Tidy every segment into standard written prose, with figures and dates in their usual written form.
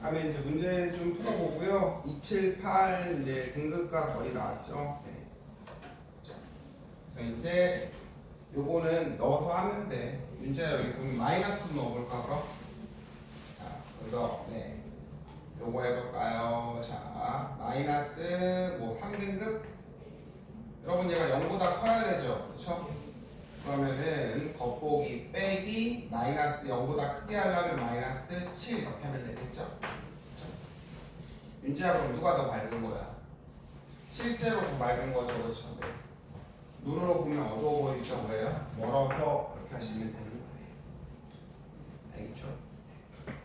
다음에 이제 문제 좀 풀어보고요. 278 이제 등급과 거의 나왔죠. 네. 그래서 이제 요거는 넣어서 하면 돼. 문제 여기 보면 마이너스 넣어볼까 그럼? 자, 그래서 네. 요거 해볼까요? 자, 마이너스 뭐 3등급? 여러분 얘가 0보다 커야 되죠? 그렇죠? 그러면은 겉보기 빼기 마이너스 0보다 크게 하려면 마이너스 7 이렇게 하면 되겠죠? 그렇죠? 윤지야 그럼 누가 더 밝은 거야? 실제로 더 밝은 거죠, 그렇죠? 네. 눈으로 보면 어두워 보이죠, 뭐예요? 멀어서 이렇게 하시면 되는 거예요. 알겠죠?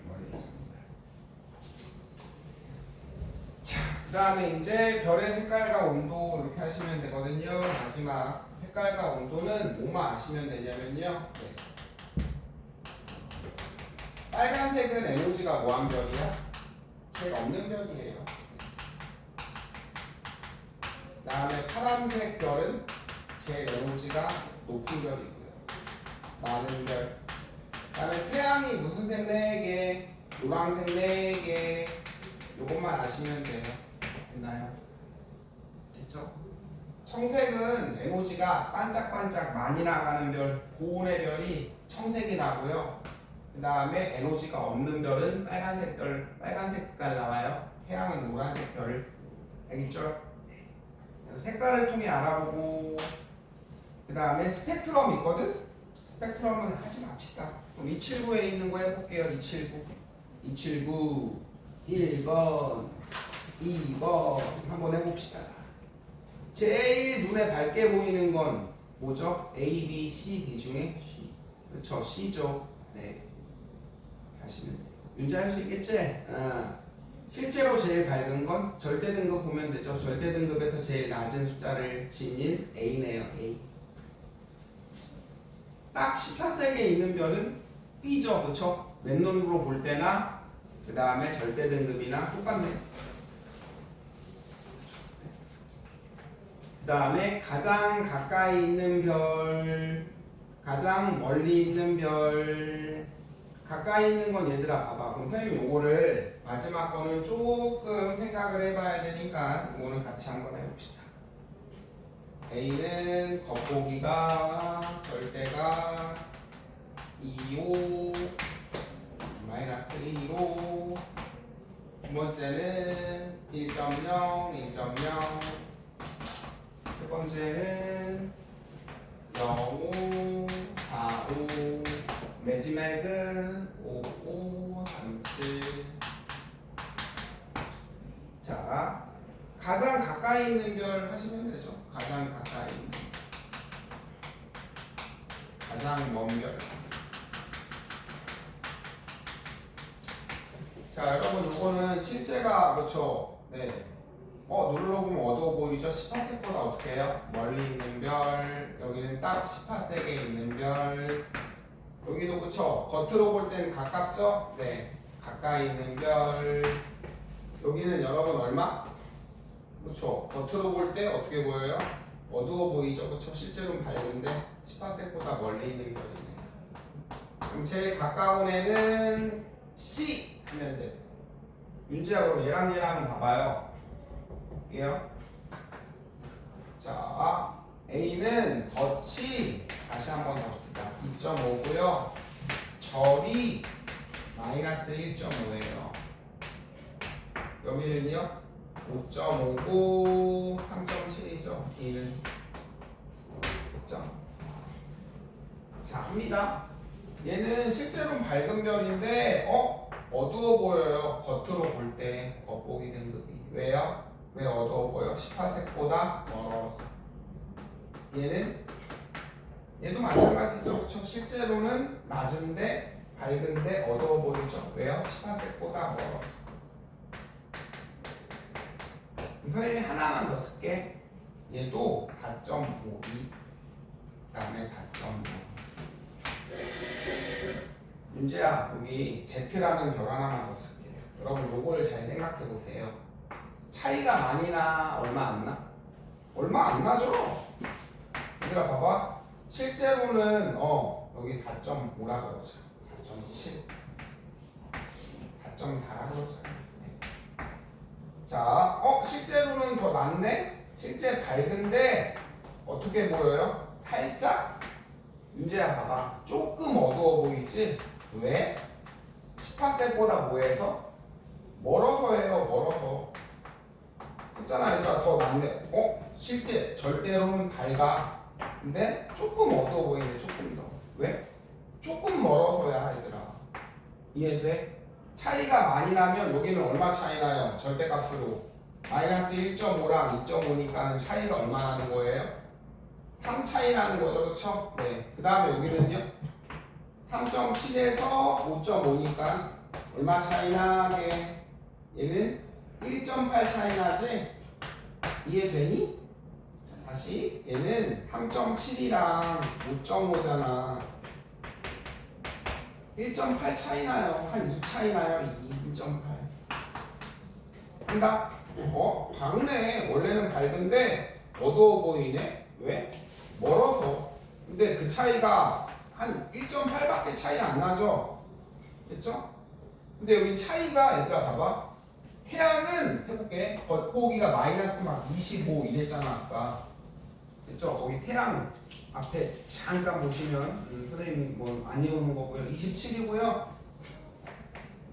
멀리 있습니다. 자, 그 다음에 이제 별의 색깔과 온도 이렇게 하시면 되거든요. 마지막 색깔과 온도는 뭐만 아시면 되냐면요. 네. 빨간색은 에너지가 뭐한 별이야? 제일 없는 별이에요. 그 다음에 파란색 별은 제일 에너지가 높은 별이고요. 많은 별. 그 다음에 태양이 무슨 색 4개, 노란색 4개, 요것만 아시면 돼요. 됐나요? 됐죠? 청색은 에너지가 반짝반짝 많이 나가는 별, 고온의 별이 청색이 나고요. 그 다음에 에너지가 없는 별은 빨간색 별, 빨간색 색깔 나와요. 태양은 노란색 별. 알겠죠? 그래서 색깔을 통해 알아보고, 그 다음에 스펙트럼 있거든? 스펙트럼은 하지 맙시다. 그럼 279에 있는 거 해볼게요. 279. 279. 1번, 2번 한번 해봅시다. 제일 눈에 밝게 보이는 건 뭐죠? A, B, C, D 중에 C. 그쵸? C죠. 네. 하시면 돼요. 윤지할 수 있겠지? 실제로 제일 밝은 건 절대 등급 보면 되죠. 절대 등급에서 제일 낮은 숫자를 지닌 A네요. A. 딱 18색에 있는 별은 B죠. 그쵸? 맨눈으로 볼 때나 그 다음에 절대 등급이나 똑같네. 그 다음에 가장 가까이 있는 별, 가장 멀리 있는 별, 가까이 있는 건 얘들아 봐봐. 그럼 선생님 요거를 마지막 거는 조금 생각을 해봐야 되니까 요거는 같이 한번 해봅시다. A는 겉보기가 절대가 2, 5 마이너스 1로 두 번째는 1.0, 1.0 세 번째는 0, 5, 4, 5 매지맥은 5, 5, 3, 7 자, 가장 가까이 있는 별 하시면 되죠. 가장 가까이 있는 가장 먼 별. 자, 여러분 이거는 실제가 그렇죠. 네. 눌러보면 어두워 보이죠? 18색보다 어떻게 해요? 멀리 있는 별, 여기는 딱 18색에 있는 별, 여기도 그쵸? 겉으로 볼 때는 가깝죠? 네. 가까이 있는 별, 여기는 여러분 얼마? 그쵸? 겉으로 볼 때 어떻게 보여요? 어두워 보이죠? 그쵸? 실제로는 밝은데 18색보다 멀리 있는 별이네. 그럼 제일 가까운 애는 C 하면 돼. 윤지야 그럼 얘랑 얘랑 봐봐요. 볼게요. 자, A는 덧이 다시 한번 봅시다. 2.5고요. 절이 마이너스 1.5예요. 여기는요 5.5고 3.7이죠. B는 5점. 자, 합니다. 얘는 실제로는 밝은 별인데 어두워 보여요. 겉으로 볼 때 겉보기 등급이. 왜요? 왜 어두워 보여? 18색보다 멀어서. 얘도 마찬가지죠. 그쵸? 실제로는 낮은데 밝은데 어두워 보이죠. 왜요? 18색보다 멀어서. 선생님이 하나만 더 쓸게. 얘도 4.52. 그 다음에 4.5. 문제야, 여기 Z라는 별 하나만 더 쓸게. 여러분 요거를 잘 생각해 보세요. 차이가 많이 나? 얼마 안 나? 얼마 안 나죠? 얘들아 봐봐. 실제로는 여기 4.5라 그러자. 4.7. 4.4라고 그러잖아요. 자, 실제로는 더 낮네? 실제 밝은데 어떻게 보여요? 살짝 윤재야 봐봐. 조금 어두워 보이지? 왜? 18색보다 뭐해서? 멀어서예요. 멀어서. 했잖아. 얘들아 더 낮네. 실제 절대로는 밝아. 근데 조금 어두워 보이네. 조금 더. 왜? 조금 멀어서야 얘들아. 이해돼? 차이가 많이 나면 여기는 얼마 차이 나요? 절대값으로 마이너스 1.5랑 2.5니까는 차이가 얼마 나는 거예요? 3 차이 나는 거죠, 그렇죠? 네. 그 다음에 여기는요? 3.7에서 5.5니까 얼마 차이 나게? 얘는 1.8 차이 나지? 이해되니? 자, 다시 얘는 3.7이랑 5.5잖아. 1.8 차이 나요. 한 2 차이 나요. 1.8. 한다? 밝네. 원래는 밝은데 어두워 보이네. 왜? 멀어서. 근데 그 차이가 한 1.8밖에 차이 안 나죠? 됐죠? 근데 여기 차이가 얘들아 봐봐. 태양은 해볼게. 겉보기가 마이너스 막 25 이랬잖아 아까. 됐죠? 거기 태양 앞에 잠깐 보시면 선생님 뭐 안 외우는 거고요. 27이고요.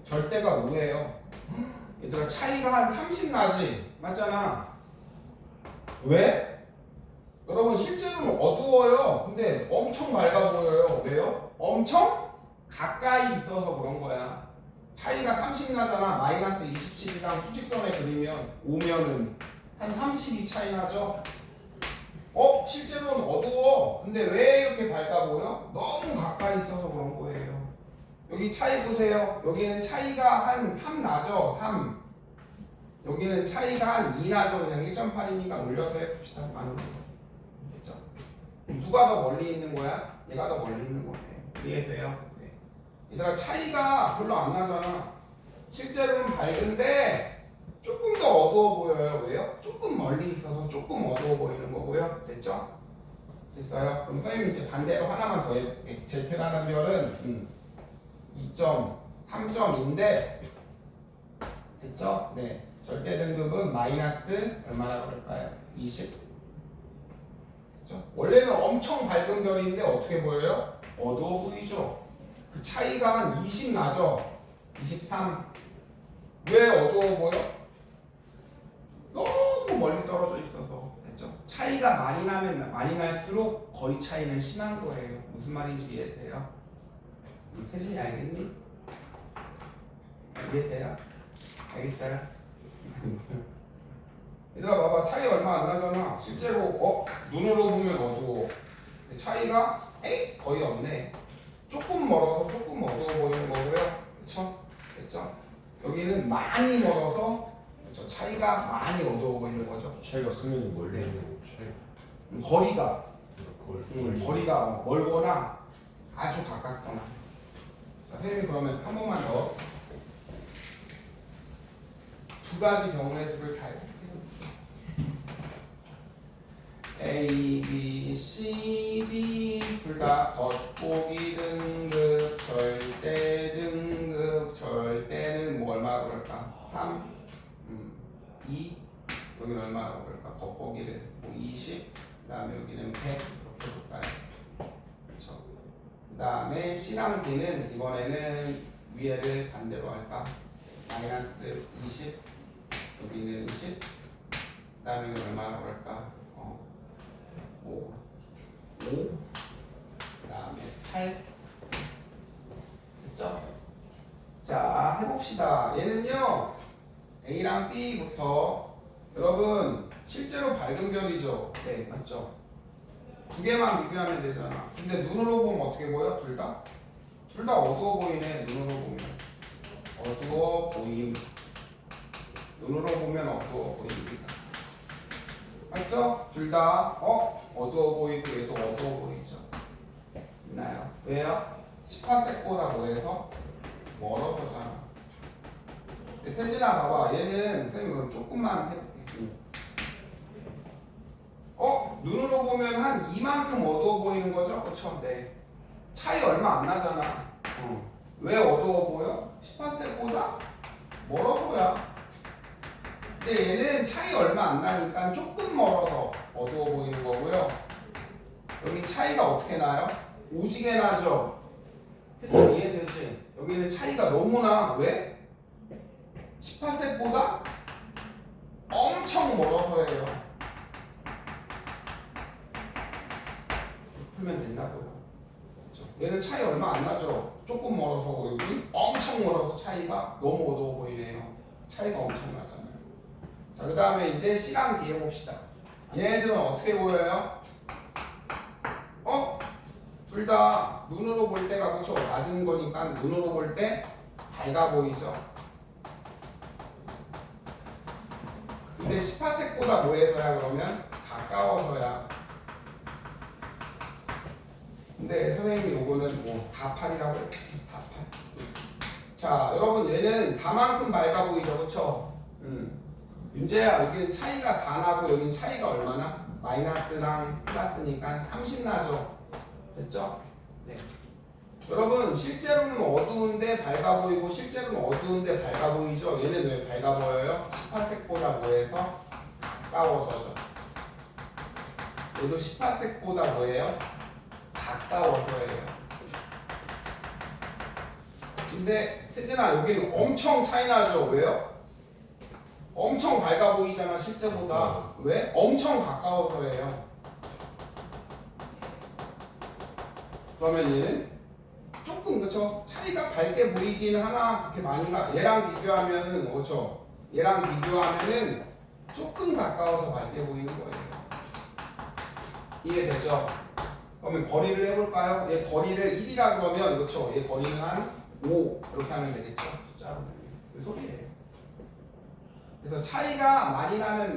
절대가 5예요. 얘들아 차이가 한 30 나지? 맞잖아. 왜? 여러분 실제로는 어두워요. 근데 엄청 밝아 보여요. 왜요? 엄청 가까이 있어서 그런 거야. 차이가 30 나잖아. 마이너스 27이랑 수직선에 그리면 오면은 한 32 차이 나죠? 실제로는 어두워. 근데 왜 이렇게 밝아 보여? 너무 가까이 있어서 그런 거예요. 여기 차이 보세요. 여기는 차이가 한 3 나죠? 3. 여기는 차이가 한 2 나죠? 그냥 1.8이니까 올려서 해봅시다. 많은 거. 됐죠? 누가 더 멀리 있는 거야? 얘가 더 멀리 있는 거네. 이해돼요? 네. 얘들아 차이가 별로 안 나잖아. 실제로는 밝은데 조금 더 어두워 보여요. 왜요? 조금 멀리 있어서 조금 어두워 보이는 거고요. 됐죠? 됐어요? 그럼 선생님 이제 반대로 하나만 더 해볼게. Z라는 별은 2.3점인데 됐죠? 네. 절대 등급은 마이너스 얼마나 그럴까요? 20. 됐죠? 원래는 엄청 밝은 별인데 어떻게 보여요? 어두워 보이죠? 그 차이가 한 20 나죠? 23. 왜 어두워 보여? 너무 멀리 떨어져 있어서. 됐죠? 차이가 많이 날수록 거리 차이는 심한 거예요. 무슨 말인지 이해돼요? 세진이 알겠니? 이해돼요? 알겠어요? 얘들아 봐봐. 차이 얼마 안 나잖아. 실제로 눈으로 보면 어두워. 차이가 거의 없네. 조금 멀어서 조금 어두워 보이는 거고요. 그쵸? 됐죠? 여기는 많이 멀어서 그쵸? 차이가 많이 어두워 보이는 거죠. 차이가 수면이 멀리 있는 거 차이. 거리가 그러니까 거리가 멀거나 아주 가깝거나. 자, 선생님이 그러면 한 번만 더 두 가지 경우의 수를 다 해볼게요. A, B, C, D 둘 다 겉보기 등급, 절대 등급. 절대는 뭐 얼마나 그럴까? 3, 2 여기는 얼마나 그럴까? 겉보기를 뭐 20, 그 다음에 여기는 100 이렇게 해볼까요? 그렇죠. 그 다음에 C랑 D는 이번에는 위에를 반대로 할까? 마이너스 20, 여기는 10, 그 다음에 이건 얼마나 그럴까? 5, 그 다음에 8. 됐죠? 자, 해봅시다. 얘는요, A랑 B부터 여러분 실제로 밝은 별이죠? 네, 맞죠? 두 개만 비교하면 되잖아. 근데 눈으로 보면 어떻게 보여? 둘 다? 둘 다 어두워 보이네. 눈으로 보면 어두워 보임. 눈으로 보면 어두워 보입니다. 맞죠? 둘 다 어두워 보이고 얘도 어두워 보이죠. 있나요? 왜요? 18색보다 뭐해서? 멀어서잖아. 세진아 봐봐. 얘는 선생님 그럼 조금만 해볼게. 눈으로 보면 한 이만큼 어두워 보이는 거죠? 그쵸? 네. 차이 얼마 안 나잖아. 왜 어두워 보여? 18색보다 멀어서야. 근데 얘는 차이 얼마 안 나니까 조금 멀어서 어두워 보이는 거고요. 여기 차이가 어떻게 나요? 오지게 나죠? 대충 이해되지? 여기는 차이가 너무나 왜? 18색보다 엄청 멀어서예요. 풀면 된다고요. 그렇죠? 얘는 차이 얼마 안 나죠? 조금 멀어서고 여기 엄청 멀어서 차이가 너무 어두워 보이네요. 차이가 엄청 나잖아요. 자, 그 다음에 이제 시간 뒤에 봅시다. 얘네들은 어떻게 보여요? 둘 다 눈으로 볼 때가 그렇죠? 낮은 거니까 눈으로 볼 때 밝아 보이죠? 근데 18색보다 뭐해서야 그러면? 가까워서야. 근데 선생님이 요거는 뭐 48이라고 했죠? 48. 자, 여러분 얘는 4만큼 밝아 보이죠? 그렇죠? 윤재야, 여기는 차이가 4 나고 여기는 차이가 얼마나? 마이너스랑 플러스니까 30 나죠? 됐죠? 네. 여러분 실제로는 어두운데 밝아 보이고 실제로는 어두운데 밝아 보이죠? 얘는 왜 밝아 보여요? 18색보다 뭐해서? 가까워서죠. 얘도 18색보다 뭐예요? 가까워서예요. 근데 세진아 여기는 엄청 차이 나죠? 왜요? 엄청 밝아 보이잖아 실제보다. 왜? 엄청 가까워서예요. 그러면 얘는 조금 그렇죠? 차이가 밝게 보이기는 하나 그렇게 많이가 얘랑 비교하면은 그렇죠? 얘랑 비교하면은 조금 가까워서 밝게 보이는 거예요. 이해되죠? 그러면 거리를 해볼까요? 얘 거리를 1이라 그러면 그렇죠? 얘 거리는 한 5 이렇게 하면 되겠죠? 숫자로 그 소리예요. 그래서 차이가 많이 나면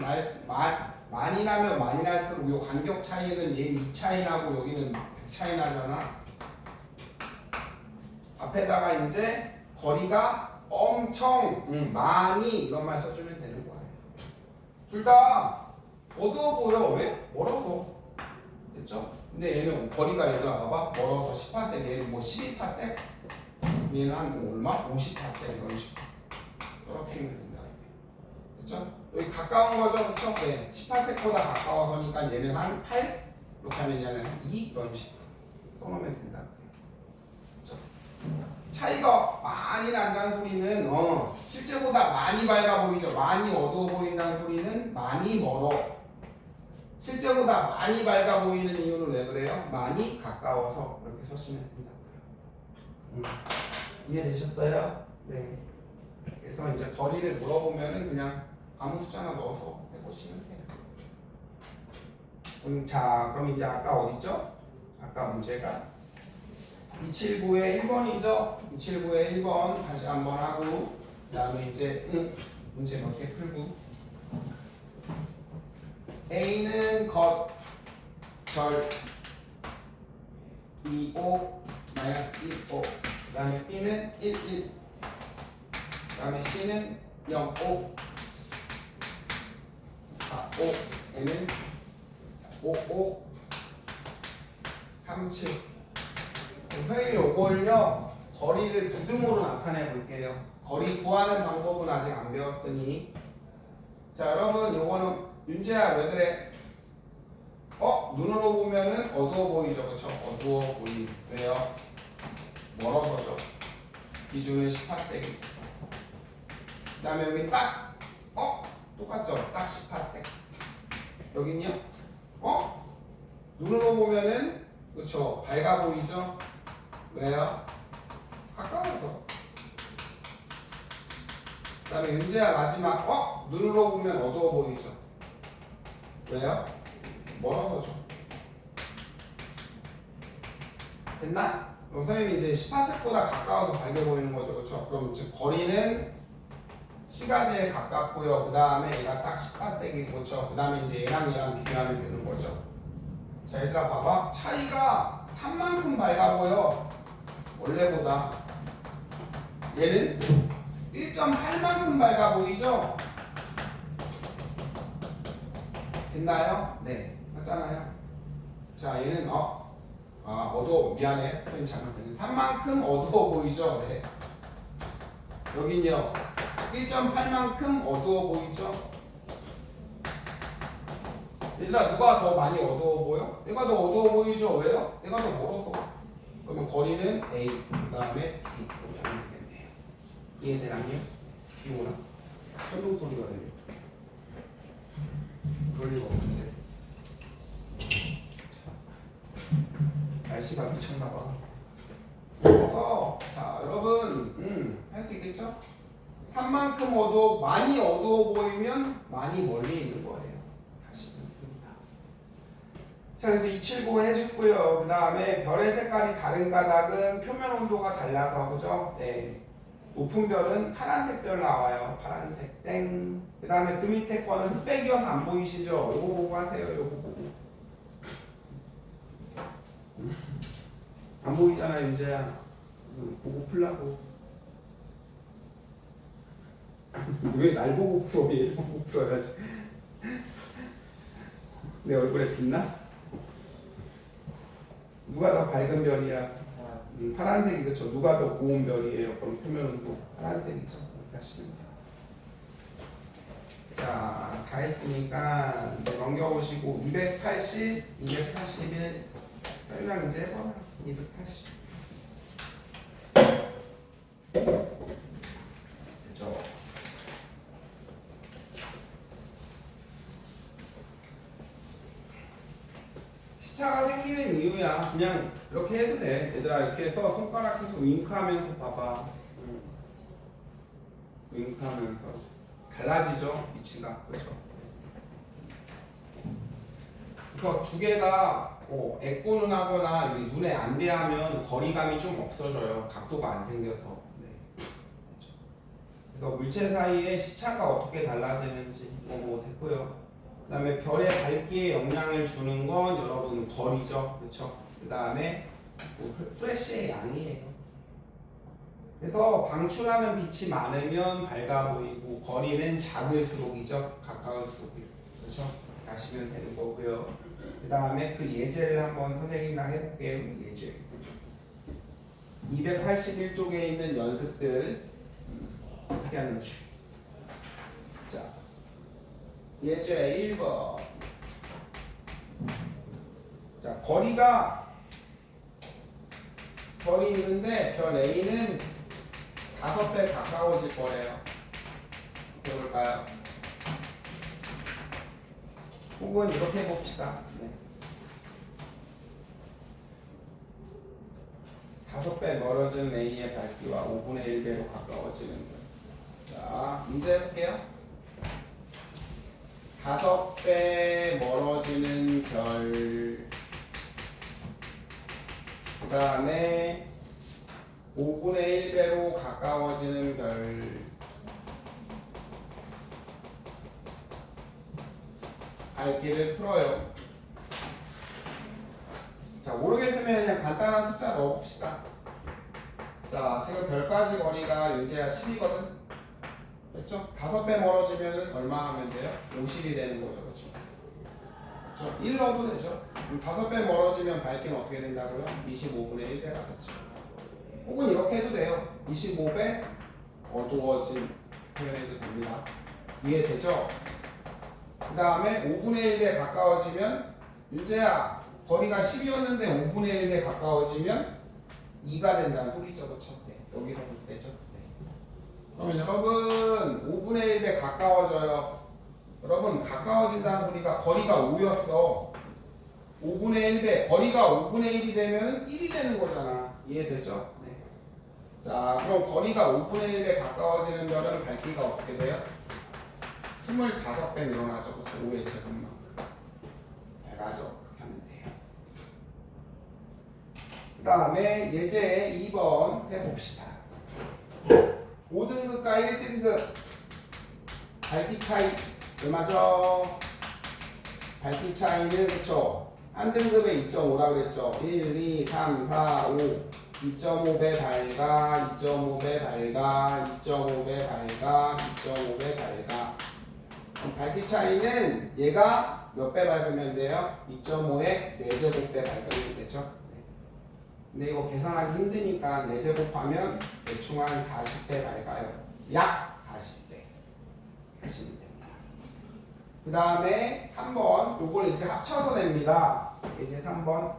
많이 날수록 요 간격 차이는 얘는 2 차이 나고 여기는 100 차이 나잖아. 앞에다가 이제 거리가 엄청 많이 이런 말 써주면 되는 거예요. 둘 다 어두워 보여. 왜? 멀어서. 됐죠? 근데 얘는 거리가 얘들아 봐봐. 멀어서 18색 얘는 뭐 12파색 얘는 한 얼마? 50파색 이런 식으로 이렇게 하면 된다. 됐죠? 여기 가까운 거죠? 그쵸? 네. 18색보다 가까워서니까 얘는 한 8 이렇게 하면 얘는 2 이런 식으로 써놓으면 된다. 그쵸? 차이가 많이 난다는 소리는 실제보다 많이 밝아 보이죠? 많이 어두워 보인다는 소리는 많이 멀어. 실제보다 많이 밝아 보이는 이유는 왜 그래요? 많이 가까워서 이렇게 써주면 된다고요. 이해되셨어요? 네. 그래서 이제 거리를 물어보면은 그냥 아무 숫자나 넣어서 해보시면 돼요. 자, 그럼 이제 아까 어디죠? 아까 문제가 279의 1번이죠? 279의 1번 다시 한번 하고 그 다음에 이제 문제 몇 개 풀고 A는 것, 절, 2, 5, 마이너스 1, 5 그 다음에 B는 1, 1 그 다음에 C는 0, 5 4, 5 N은 5, 5 3, 7 선생님이 요걸요 거리를 부등호로 나타내 볼게요. 거리 구하는 방법은 아직 안 배웠으니 자 여러분 요거는 윤재야 왜 그래? 눈으로 보면은 어두워 보이죠 그쵸? 어두워 보이 왜요? 멀어서죠. 기준은 18색 그 다음에 여기 딱 똑같죠? 딱 18색 여긴요? 눈으로 보면은 그쵸? 밝아 보이죠? 왜요? 가까워서 그 다음에 윤재야 마지막 눈으로 보면 어두워 보이죠? 왜요? 멀어서죠. 됐나? 그럼 선생님이 이제 18색보다 가까워서 밝게 보이는 거죠. 그렇죠? 그럼 즉 거리는 C가 제일 가깝고요. 그 다음에 얘가 딱 18색이고 그렇죠? 그 다음에 이제 얘랑 비교하면 되는 거죠. 자 얘들아 봐봐. 차이가 3만큼 밝아 보여. 원래보다. 얘는 1.8만큼 밝아 보이죠? 됐나요? 네. 맞잖아요. 자 얘는 어두워. 미안해. 표현 잘못했네. 3만큼 어두워 보이죠? 네. 여긴요. 1.8만큼 어두워 보이죠? 얘들아 누가 더 많이 어두워 보여? 얘가 더 어두워 보이죠? 왜요? 얘가 더 멀어서. 그러면 거리는 A 그 다음에 B 이렇게 하면 되겠네요. 이해되나요? 비 오나? 천둥 소리가 들려. 그럴 리가 없는데. 날씨가 미쳤나봐. 그래서 자 여러분 할 수 있겠죠? 3만큼 어두워 많이 어두워 보이면 많이 멀리 있는 거예요. 다시 됩니다. 자 그래서 279 해줬고요. 그 다음에 별의 색깔이 다른 가닥은 표면 온도가 달라서 그죠? 네. 높은 별은 파란색 별 나와요. 파란색 땡. 그 다음에 그 밑에 거는 흑백이어서 안 보이시죠? 요거 보고 하세요. 요거 보고. 안 보이잖아 윤재야. 보고 풀라고. 왜 날 보고 풀어? 얘 보고 풀어야지. 내 얼굴에 빛나? 누가 더 밝은 별이야? 파란색이 그쵸? 누가 더 고운 별이에요? 그럼 표면온도 파란색이죠. 이렇게 하시면 돼요. 자, 다 했으니까 이제 넘겨보시고 280, 281 설명 이제 해봐라. 280 그죠? 시차가 생기는 이유야. 그냥 이렇게 해도 돼. 얘들아 이렇게 해서 손가락 해서 윙크하면서 봐봐. 윙크하면서 달라지죠 위치가. 그렇죠? 그래서 두 개가 애꾸는 하거나 눈에 안 대하면 거리감이 좀 없어져요. 각도가 안 생겨서. 네. 그렇죠. 그래서 물체 사이의 시차가 어떻게 달라지는지 뭐 됐고요. 그 다음에 별의 밝기에 영향을 주는 건 여러분 거리죠. 그렇죠? 그 다음에 플래시의 양이에요. 그래서 방출하는 빛이 많으면 밝아 보이고 거리는 작을수록이죠. 가까울수록이요. 그렇죠? 가시면 되는 거고요. 그 다음에 그 예제를 한번 선생님이랑 해볼게요. 예제 281쪽에 있는 연습들 어떻게 하는지. 자 예제 1번. 자 거리가 별이 있는데 별 A는 5배 가까워질 거래요. 어떻게 볼까요? 혹은 이렇게 해봅시다. 네. 5배 멀어진 A의 밝기와 5분의 1배로 가까워지는 거. 자, 문제 해볼게요. 5배 멀어지는 별, 그 다음에 5분의 1배로 가까워지는 별, 밝기를 풀어요. 자, 모르겠으면 그냥 간단한 숫자 넣어봅시다. 자, 지금 별까지 거리가 윤재야 10이거든? 그렇죠? 5배 멀어지면 얼마 하면 돼요? 50이 되는 거죠. 그렇죠? 그렇죠? 1 넣어도 되죠? 그럼 5배 멀어지면 밝기는 어떻게 된다고요? 25분의 1배가 되죠. 혹은 이렇게 해도 돼요. 25배 어두워진 표현해도 됩니다. 이해되죠? 그 다음에 5분의 1배 가까워지면 윤재야 거리가 10이었는데 5분의 1배 가까워지면 2가 된다는 소리죠. 그쵸? 네. 여기서부터 되죠? 네. 그러면 여러분 5분의 1배 가까워져요. 여러분 가까워진다는 소리가 거리가 5였어. 5분의 1배 거리가 5분의 1이 되면 1이 되는 거잖아. 이해되죠? 네. 자 그럼 거리가 5분의 1배 가까워지는 별은 밝기가 어떻게 돼요? 25배 늘어나죠. 그래서 5의 제곱만큼 밝아져. 그렇게 하면 돼요. 그 다음에 예제 2번 해봅시다. 5등급과 1등급 밝기 차이 얼마죠? 밝기 차이는 그쵸? 한 등급에 2.5라고 그랬죠. 1, 2, 3, 4, 5 2.5배 밝아 2.5배 밝아 2.5배 밝아 2.5배 밝아. 밝기 차이는 얘가 몇 배 밝으면 돼요? 2.5에 4제곱배 밝으면 되죠? 근데 이거 계산하기 힘드니까 4제곱하면 대충 한 40배 밝아요. 약 40대 하시면 됩니다. 그 다음에 3번 요걸 이제 합쳐서 냅니다. 이제 3번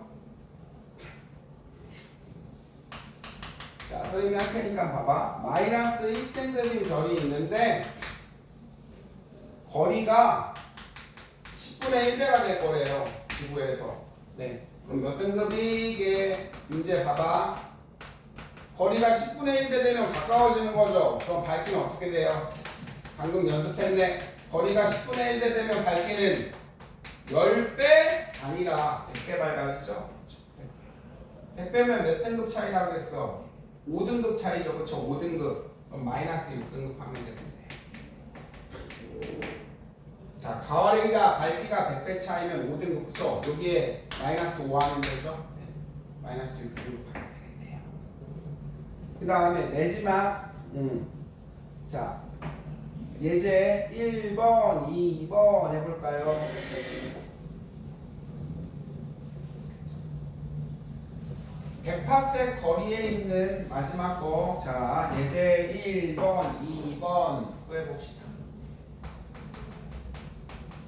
자 선생님이 할 테니까 봐봐. 마이너스 1등급인 별이 있는데 거리가 10분의 1배가 될 거래요. 지구에서. 네. 그럼 몇 등급이 이게 문제 봐봐. 거리가 10분의 1배 되면 가까워지는 거죠. 그럼 밝기는 어떻게 돼요? 방금 연습했네. 거리가 10분의 1배 되면 밝기는 10배 아니라 100배 밝아지죠. 100배면 몇 등급 차이라고 했어? 5등급 차이죠. 그렇죠? 5등급. 그럼 마이너스 6등급 하면 되겠네. 자, 가와리가 밝기가 100배 차이면 5등급. 그렇죠? 여기에 마이너스 5 하면 되죠? 네. 마이너스 6등급 하면 되겠네요. 그 다음에 마지막 자 예제 1번, 2번 해볼까요? 백파섹 거리에 있는 마지막 거. 자 예제 1번, 2번 또 해봅시다.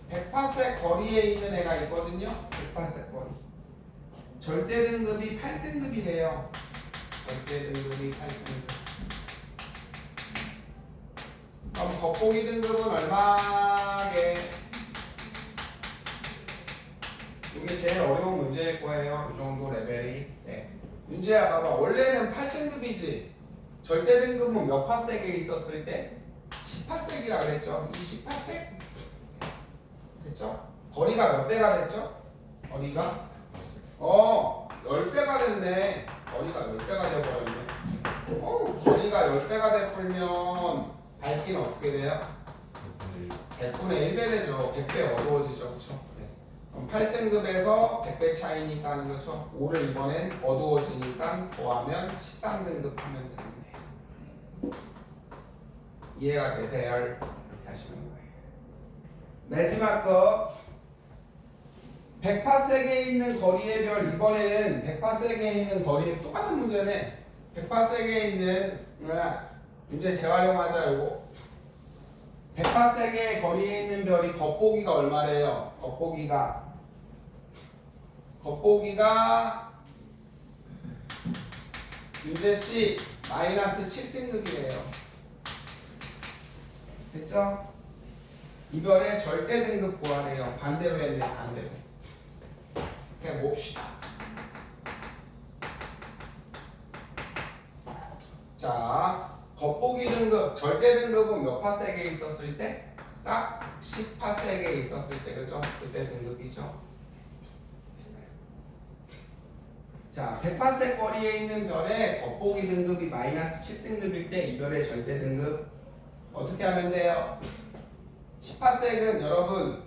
백파섹 거리에 있는 애가 있거든요. 백파섹 거리. 절대 등급이 8등급이래요. 절대 등급이 8등급. 그럼 겉보기 등급은 얼마게? 이게 제일 어려운 문제일 거예요. 이 정도 레벨이. 네. 문제야 봐봐. 원래는 8등급이지. 절대 등급은 몇 파섹에 있었을 때? 10파섹이라고 그랬죠. 이 10파섹? 됐죠? 거리가 몇 배가 됐죠? 거리가? 10배가 됐네. 거리가 10배가 돼버렸네. 거리가 10배가 돼버리면 밝기는 어떻게 돼요? 100분의 1배 되죠. 100배 어두워지죠. 그렇죠? 네. 그럼 8등급에서 100배 차이니까 하는 거죠. 5를 이번엔 어두워지니까 더하면 13등급 하면 되겠네. 이해가 되세요? 이렇게 하시는 거예요. 마지막 거 100파섹에 있는 거리의 별. 이번에는 100파섹에 있는 거리 똑같은 문제네. 100파섹에 있는 문제 재활용하자. 요거 100파섹의 거리에 있는 별이 겉보기가 얼마래요? 겉보기가 문제 C 마이너스 7등급이래요. 됐죠? 이 별의 절대 등급 구하래요. 반대로 했네. 반대로. 그냥 봅시다. 자, 겉보기 등급, 절대 등급은 몇 파섹에 있었을 때? 딱 10파섹에 있었을 때, 그죠? 그때 등급이죠. 됐어요. 자, 100파섹 거리에 있는 별의 겉보기 등급이 마이너스 7등급일 때 이 별의 절대 등급 어떻게 하면 돼요? 10파섹은 여러분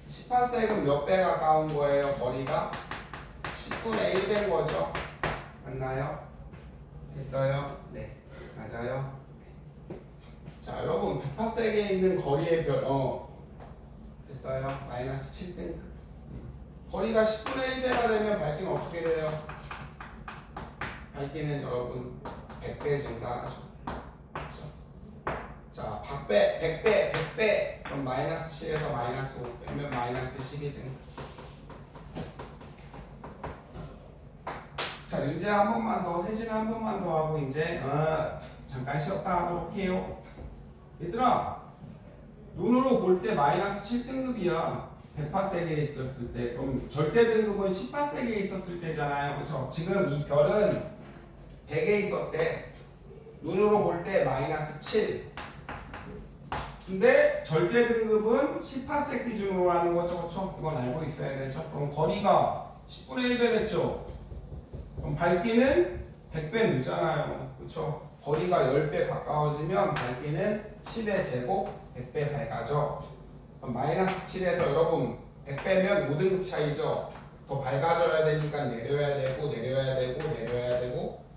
10파섹은 몇 배 가까운 거예요? 거리가 10분의 1배인 거죠. 맞나요? 됐어요? 네, 맞아요. 자, 여러분 100파섹에 있는 거리의 별 됐어요? 마이너스 7등급. 거리가 10분의 1배가 되면 밝기는 어떻게 돼요? 밝기는 여러분 100배 증가하죠. 자, 100배. 그럼 마이너스 7에서 마이너스 5 빼면 마이너스 12등. 자, 이제 한 번만 더, 세시는 한 번만 더 하고 이제 잠깐 쉬었다 하도록 해요. 얘들아, 눈으로 볼 때 마이너스 7등급이야. 100파섹에 있었을 때. 그럼 절대 등급은 10파섹에 있었을 때잖아요. 그렇죠? 지금 이 별은 100에 있었대. 눈으로 볼 때 마이너스 7. 근데 절대 등급은 10파섹 기준으로 하는 거죠. 그렇죠? 이건 알고 있어야 되죠. 그럼 거리가 10분의 1배 됐죠. 그럼 밝기는 100배 늦잖아요. 그렇죠? 거리가 10배 가까워지면 밝기는 10의 제곱 100배 밝아져. 그럼 마이너스 7에서 여러분 100배면 5등급 차이죠. 더 밝아져야 되니까 내려야 되고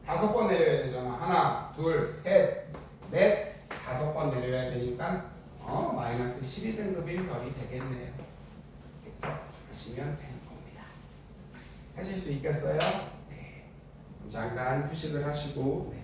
5번 내려야 되잖아. 하나, 둘, 셋, 넷, 5번 내려야 되니까 마이너스 12등급인 별이 되겠네요. 그래서 하시면 되는 겁니다. 하실 수 있겠어요? 네. 잠깐 휴식을 하시고 네.